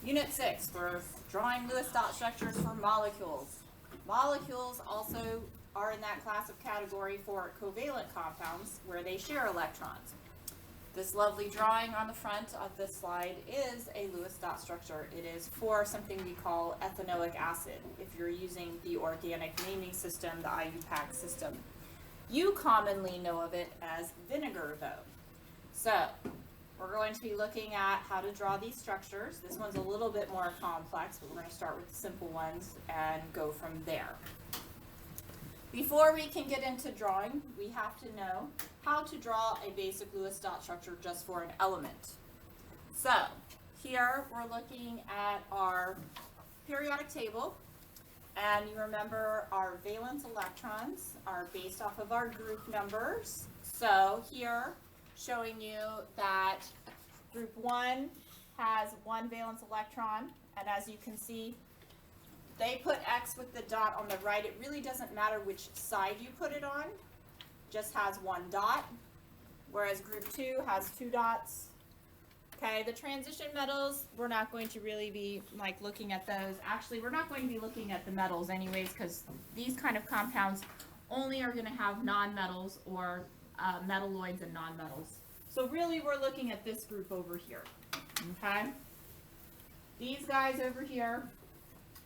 Unit 6, we're drawing Lewis dot structures for molecules. Molecules also are in that class of category for covalent compounds where they share electrons. This lovely drawing on the front of this slide is a Lewis dot structure. It is for something we call ethanoic acid, if you're using the organic naming system, the IUPAC system. You commonly know of it as vinegar though. So, we're going to be looking at how to draw these structures. This one's a little bit more complex, but we're going to start with the simple ones and go from there. Before we can get into drawing, we have to know how to draw a basic Lewis dot structure just for an element. So, here we're looking at our periodic table, and you remember our valence electrons are based off of our group numbers. So, here, showing you that group 1 has 1 valence electron, and as you can see, they put X with the dot on the right. It really doesn't matter which side you put it on, just has 1 dot, whereas group 2 has 2 dots. Okay, the transition metals, we're not going to really be like looking at those. Actually, we're not going to be looking at the metals anyways, because these kind of compounds only are going to have nonmetals or metalloids and nonmetals. So really we're looking at this group over here, okay? These guys over here,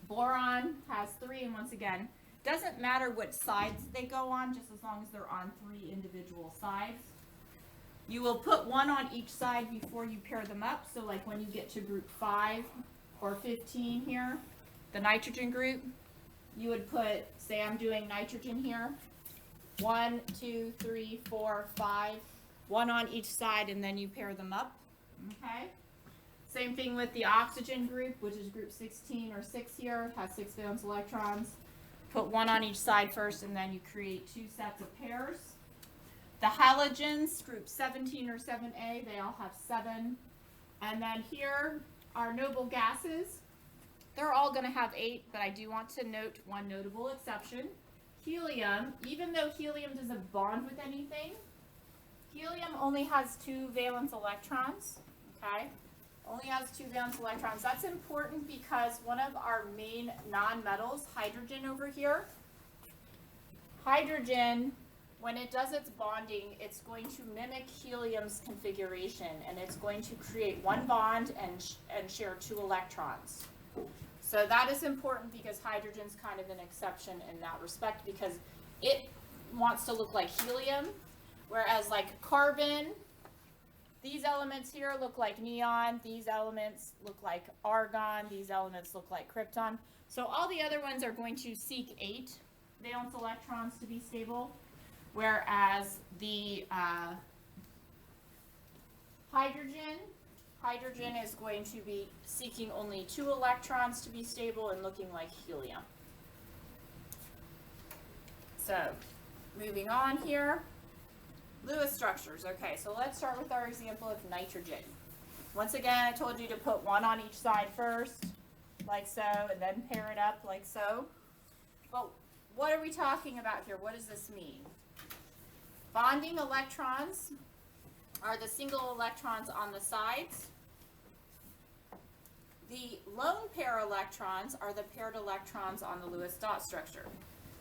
boron has 3, and once again, doesn't matter what sides they go on, just as long as they're on 3 individual sides. You will put 1 on each side before you pair them up, so like when you get to group 5 or 15 here, the nitrogen group, you would put, say I'm doing nitrogen here, 1, 2, 3, 4, 5, 1 on each side, and then you pair them up, okay? Same thing with the oxygen group, which is group 16 or 6 here, has 6 valence electrons. Put 1 on each side first, and then you create 2 sets of pairs. The halogens, group 17 or 7A, they all have 7. And then here are noble gases. They're all going to have 8, but I do want to note one notable exception. Helium, even though helium doesn't bond with anything, helium only has 2 valence electrons, okay? Only has 2 valence electrons. That's important because one of our main nonmetals, hydrogen over here, hydrogen, when it does its bonding, it's going to mimic helium's configuration, and it's going to create 1 bond and share 2 electrons. So that is important because hydrogen's kind of an exception in that respect because it wants to look like helium, whereas like carbon, these elements here look like neon, these elements look like argon, these elements look like krypton. So all the other ones are going to seek 8 valence electrons to be stable, whereas the hydrogen is going to be seeking only 2 electrons to be stable and looking like helium. So, moving on here. Lewis structures. Okay, so let's start with our example of nitrogen. Once again, I told you to put 1 on each side first, like so, and then pair it up like so. But what are we talking about here? What does this mean? Bonding electrons are the single electrons on the sides. The lone pair electrons are the paired electrons on the Lewis dot structure.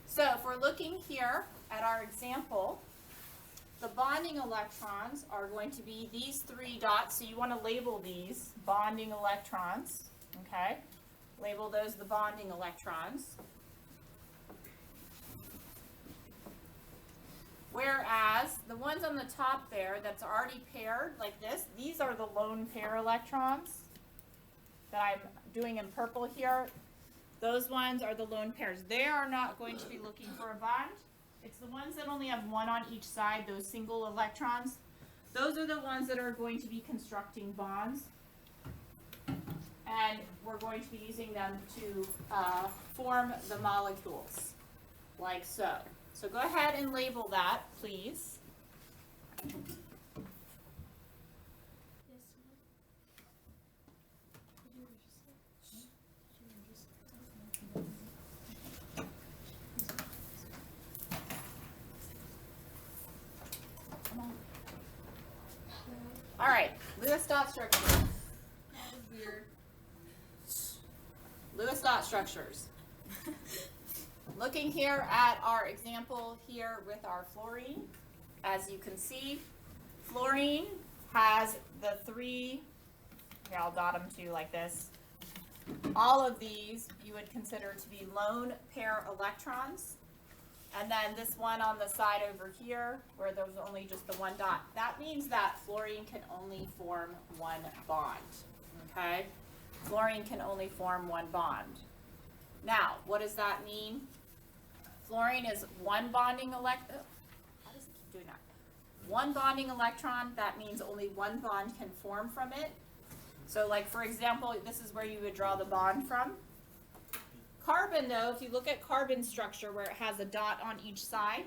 So if we're looking here at our example, the bonding electrons are going to be these 3 dots. So you want to label these bonding electrons, okay? Label those the bonding electrons. Whereas the ones on the top there that's already paired like this, these are the lone pair electrons that I'm doing in purple here. Those ones are the lone pairs. They are not going to be looking for a bond. It's the ones that only have 1 on each side, those single electrons. Those are the ones that are going to be constructing bonds. And we're going to be using them to form the molecules, like so. So go ahead and label that, please. All right, Lewis dot structure. That was weird. dot structures. Looking here at our example here with our fluorine, as you can see, fluorine has the three, here I'll dot them too like this. All of these you would consider to be lone pair electrons. And then this one on the side over here, where there's only just the one dot, that means that fluorine can only form one bond, okay? Fluorine can only form one bond. Now, what does that mean? Fluorine is one bonding electron. How does it keep doing that? One bonding electron, that means only one bond can form from it. So like for example, this is where you would draw the bond from. Carbon though, if you look at carbon structure where it has a dot on each side,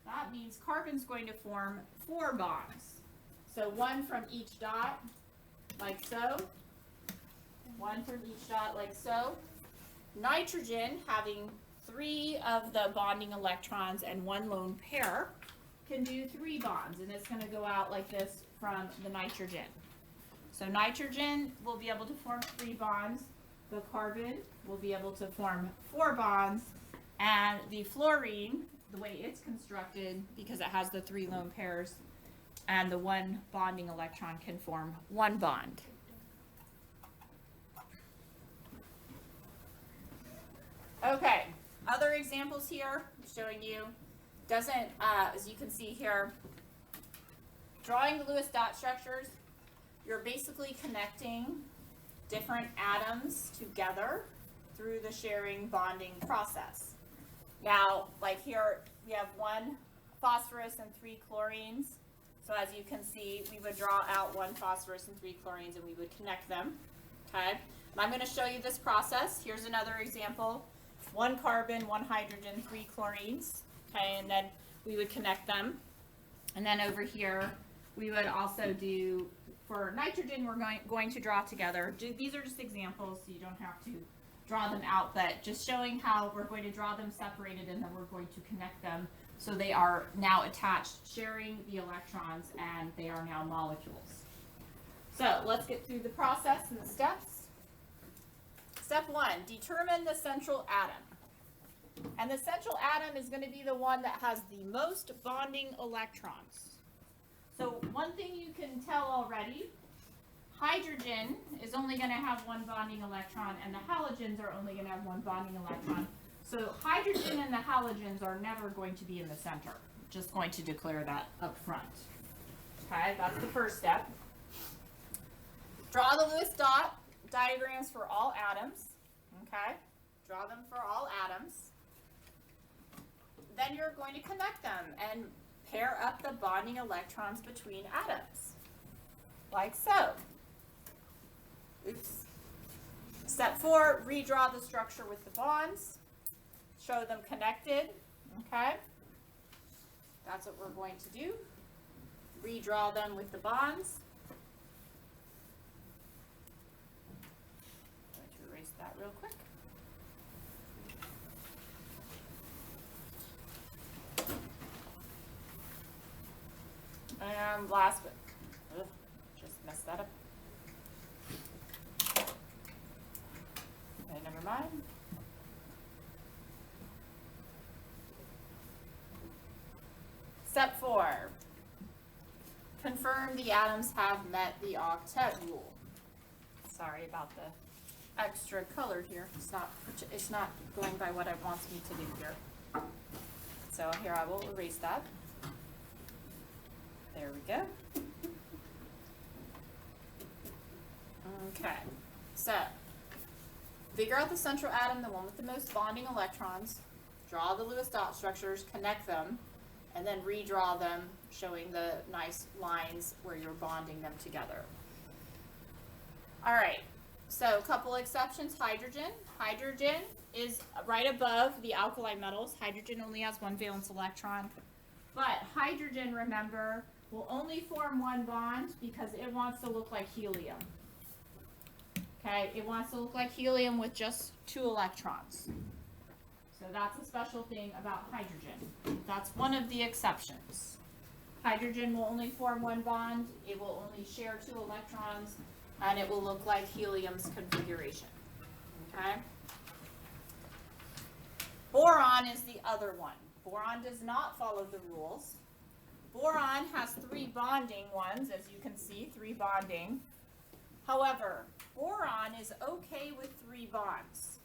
that means carbon's going to form 4 bonds. So one from each dot, like so. One from each dot, like so. Nitrogen, having 3 of the bonding electrons and 1 lone pair, can do 3 bonds, and it's going to go out like this from the nitrogen. So nitrogen will be able to form 3 bonds, the carbon will be able to form 4 bonds, and the fluorine, the way it's constructed, because it has the 3 lone pairs and the 1 bonding electron, can form 1 bond. Okay, other examples here showing you, doesn't, as you can see here, drawing the Lewis dot structures, you're basically connecting different atoms together through the sharing bonding process. Now, like here, we have 1 phosphorus and 3 chlorines. So as you can see, we would draw out 1 phosphorus and 3 chlorines and we would connect them, okay? And I'm gonna show you this process. Here's another example. 1 carbon, 1 hydrogen, 3 chlorines, okay? And then we would connect them. And then over here, we would also do, for nitrogen, we're going to draw together. These are just examples, so you don't have to draw them out, but just showing how we're going to draw them separated and then we're going to connect them so they are now attached, sharing the electrons, and they are now molecules. So let's get through the process and the steps. Step 1, determine the central atom. And the central atom is going to be the one that has the most bonding electrons. So one thing you can tell already, hydrogen is only going to have 1 bonding electron, and the halogens are only going to have 1 bonding electron. So hydrogen and the halogens are never going to be in the center. Just going to declare that up front. Okay, that's the first step. Draw the Lewis dot diagrams for all atoms. Okay, draw them for all atoms. Then you're going to connect them and pair up the bonding electrons between atoms, like so. Oops. Step 4, redraw the structure with the bonds. Show them connected, okay? That's what we're going to do. Redraw them with the bonds. I'm going to erase that real quick. And last but, just messed that up. Okay, never mind. Step 4, confirm the atoms have met the octet rule. Sorry about the extra color here. It's not going by what it wants me to do here. So here I will erase that. There we go. Okay, so figure out the central atom, the one with the most bonding electrons, draw the Lewis dot structures, connect them, and then redraw them, showing the nice lines where you're bonding them together. All right, so a couple exceptions. Hydrogen. Hydrogen is right above the alkali metals. Hydrogen only has 1 valence electron, but hydrogen, remember, will only form 1 bond because it wants to look like helium. Okay, it wants to look like helium with just 2 electrons. So that's a special thing about hydrogen. That's one of the exceptions. Hydrogen will only form 1 bond, it will only share 2 electrons, and it will look like helium's configuration. Okay? Boron is the other one. Boron does not follow the rules. Boron has 3 bonding ones, as you can see, 3 bonding. However, boron is okay with 3 bonds,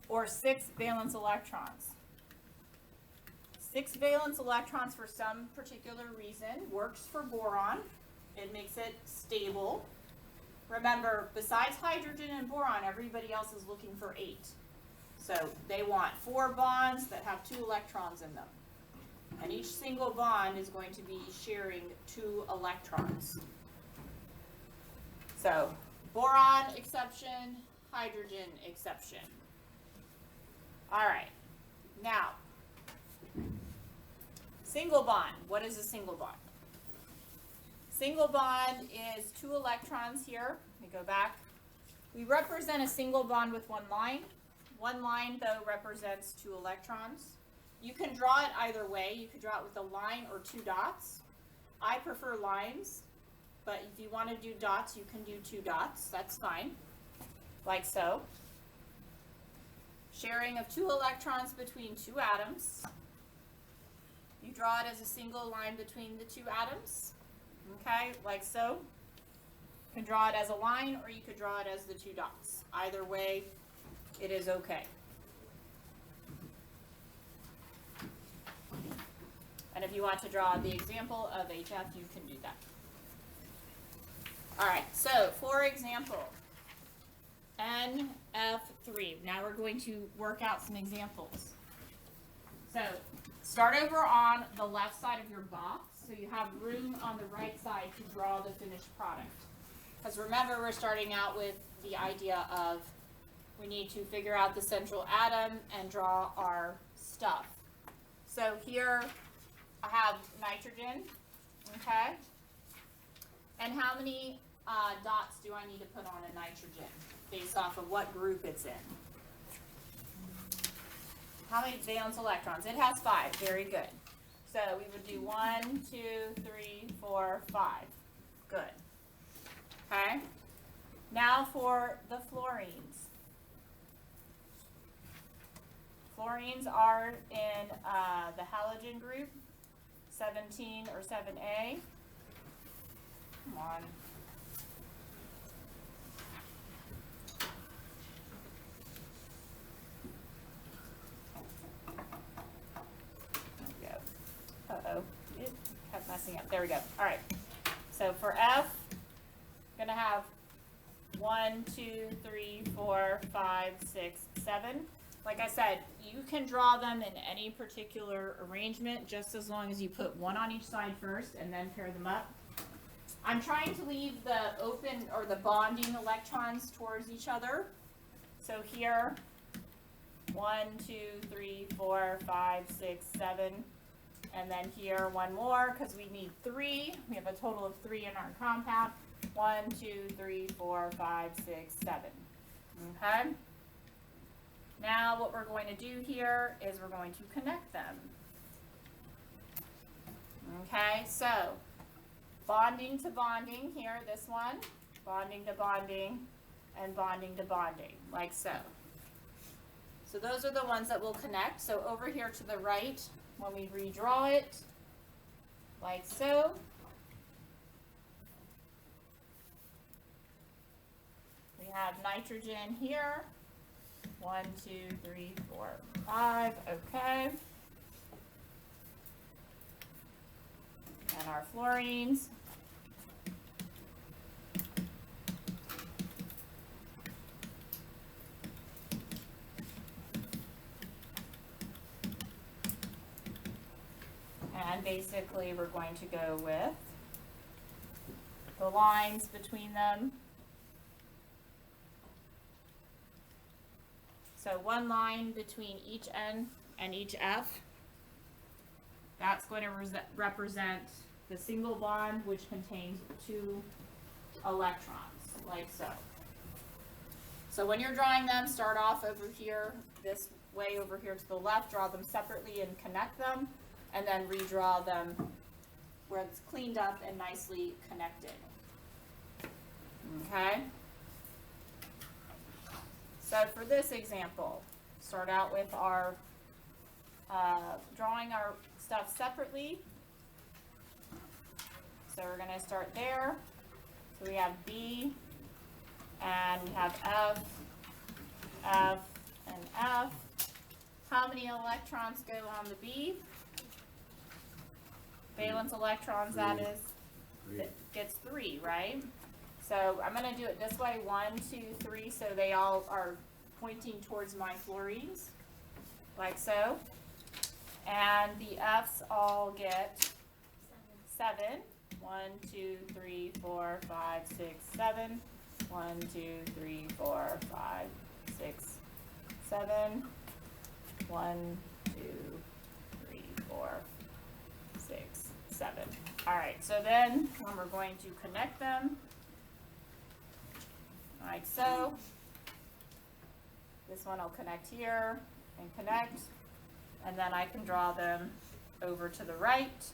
or 6 valence electrons. 6 valence electrons, for some particular reason, works for boron. It makes it stable. Remember, besides hydrogen and boron, everybody else is looking for 8. So they want 4 bonds that have 2 electrons in them. And each single bond is going to be sharing 2 electrons. So boron exception, hydrogen exception. All right, now, single bond. What is a single bond? Single bond is 2 electrons here. Let me go back. We represent a single bond with 1 line. 1 line, though, represents 2 electrons. You can draw it either way. You could draw it with a line or 2 dots. I prefer lines, but if you want to do dots, you can do 2 dots. That's fine, like so. Sharing of 2 electrons between 2 atoms. You draw it as a single line between the 2 atoms, okay, like so. You can draw it as a line, or you could draw it as the 2 dots. Either way, it is okay. And if you want to draw the example of HF, you can do that. All right, so for example, NF3. Now we're going to work out some examples. So start over on the left side of your box, so you have room on the right side to draw the finished product. Because remember, we're starting out with the idea of we need to figure out the central atom and draw our stuff. So here I have nitrogen, okay? And how many dots do I need to put on a nitrogen based off of what group it's in? How many valence electrons? It has 5. Very good. So we would do 1, 2, 3, 4, 5. Good. Okay. Now for the fluorines. Fluorines are in the halogen group, 17 or 7A. Come on. Uh-oh, it kept messing up. There we go. All right. So for F, I'm going to have 1, 2, 3, 4, 5, 6, 7. Like I said, you can draw them in any particular arrangement, just as long as you put 1 on each side first and then pair them up. I'm trying to leave the open or the bonding electrons towards each other. So here, 1, 2, 3, 4, 5, 6, 7. And then here, 1 more, because we need 3. We have a total of 3 in our compound. 1, 2, 3, 4, 5, 6, 7. Okay? Now what we're going to do here is we're going to connect them. Okay, so bonding to bonding here, this one, bonding to bonding, and bonding to bonding, like so. So those are the ones that will connect. So over here to the right, when we redraw it, like so. We have nitrogen here. 1, 2, 3, 4, 5, okay. And our fluorines. And basically we're going to go with the lines between them. So 1 line between each N and each F. That's going to represent the single bond, which contains 2 electrons, like so. So when you're drawing them, start off over here, this way over here to the left, draw them separately and connect them, and then redraw them where it's cleaned up and nicely connected. Okay? So for this example, start out with our drawing our stuff separately. So we're going to start there. So we have B, and we have F, F, and F. How many electrons go on the B? Valence electrons, that is, gets 3, right? So I'm going to do it this way, 1, 2, 3, so they all are pointing towards my fluorines, like so. And the F's all get 7. 1, 2, 3, 4, 5, 6, 7. 1, 2, 3, 4, 5, 6, 7. 1, 2, 3, 4, 6, 7. All right, so then when we're going to connect them, like so, this one will connect here and connect, and then I can draw them over to the right.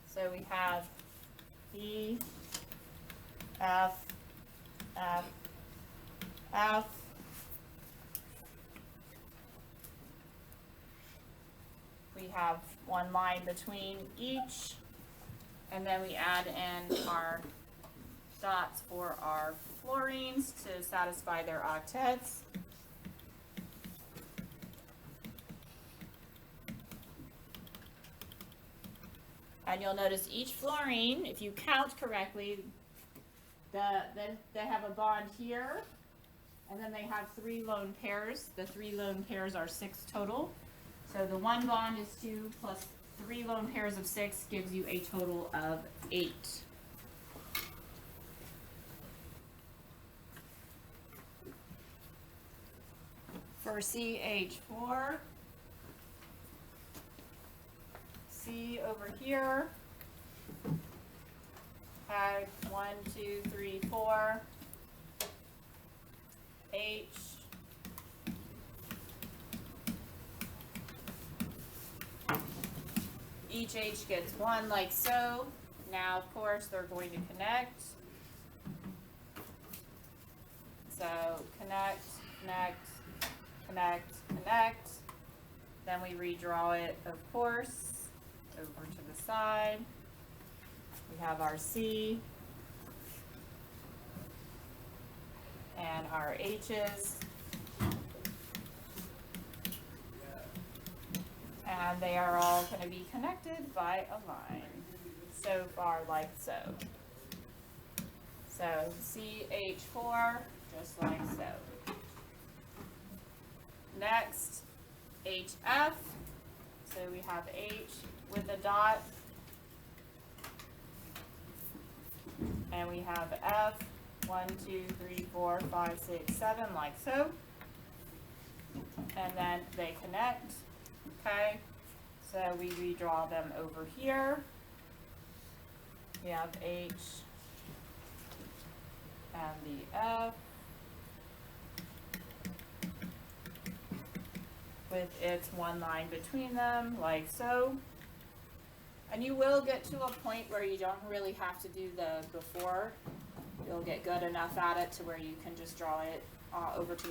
So we have B, F, F, F, we have one line between each, and then we add in our dots for our fluorines to satisfy their octets. And you'll notice each fluorine, if you count correctly, they have a bond here, and then they have 3 lone pairs. The 3 lone pairs are 6 total. So the one bond is 2 plus 3 lone pairs of 6 gives you a total of 8. For CH4, C over here, have 1, 2, 3, 4, H, each H gets 1 like so. Now of course they're going to connect. So connect, connect, connect, connect. Then we redraw it, of course, over to the side. We have our C and our H's. And they are all going to be connected by a line, so far like so. So CH4, just like so. Next, HF. So we have H with a dot. And we have F, 1, 2, 3, 4, 5, 6, 7, like so. And then they connect. Okay, so we redraw them over here. We have H and the F with its one line between them, like so. And you will get to a point where you don't really have to do the before. You'll get good enough at it to where you can just draw it over to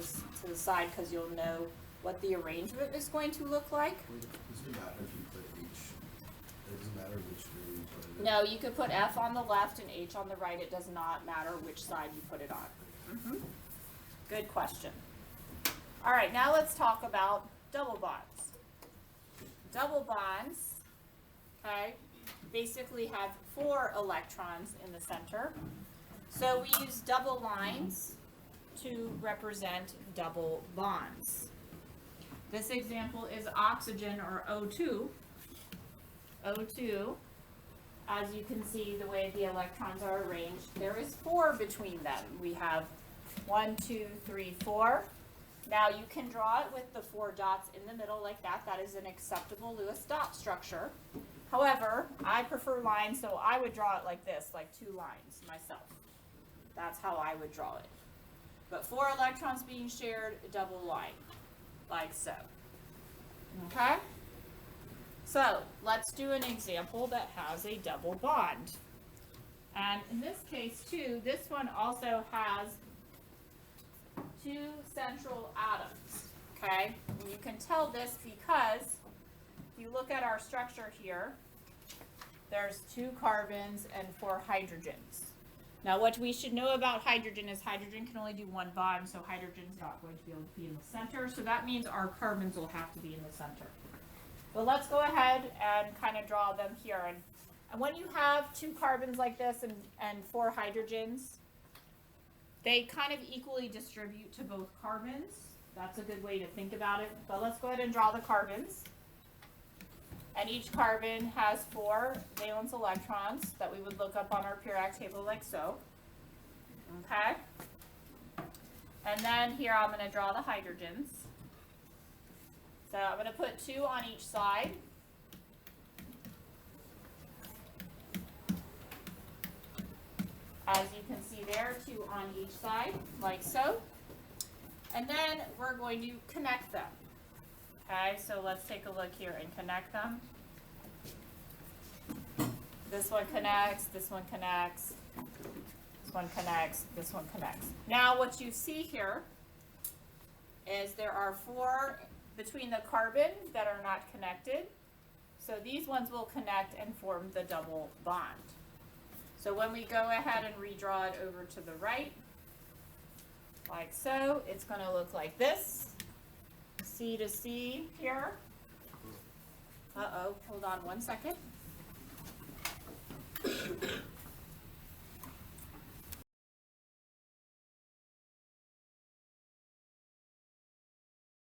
the side, because you'll know what the arrangement is going to look like. Does it matter if you put H? It doesn't matter which way you put it. No, you could put F on the left and H on the right. It does not matter which side you put it on. Good question. All right, now let's talk about double bonds. Double bonds, okay, basically have 4 electrons in the center. So we use double lines to represent double bonds. This example is oxygen, or O2. O2, as you can see the way the electrons are arranged, there is 4 between them. We have 1, 2, 3, 4. Now you can draw it with the 4 dots in the middle like that. That is an acceptable Lewis dot structure. However, I prefer lines, so I would draw it like this, like 2 lines myself. That's how I would draw it. But 4 electrons being shared, double line, like so. Okay? So, let's do an example that has a double bond. And in this case too, this one also has two central atoms, okay? And you can tell this because if you look at our structure here, there's 2 carbons and 4 hydrogens. Now what we should know about hydrogen is hydrogen can only do 1 bond, so hydrogen's not going to be able to be in the center, so that means our carbons will have to be in the center. But let's go ahead and kind of draw them here. And when you have 2 carbons like this and 4 hydrogens, they kind of equally distribute to both carbons. That's a good way to think about it. But let's go ahead and draw the carbons. And each carbon has 4 valence electrons that we would look up on our periodic table like so. Okay? And then here I'm going to draw the hydrogens. So I'm going to put 2 on each side. As you can see there, 2 on each side, like so. And then we're going to connect them. Okay, so let's take a look here and connect them. This one connects, this one connects, this one connects, this one connects. Now what you see here is there are 4 between the carbon that are not connected. So these ones will connect and form the double bond. So when we go ahead and redraw it over to the right, like so, it's going to look like this. C to C here. Uh-oh, hold on one second.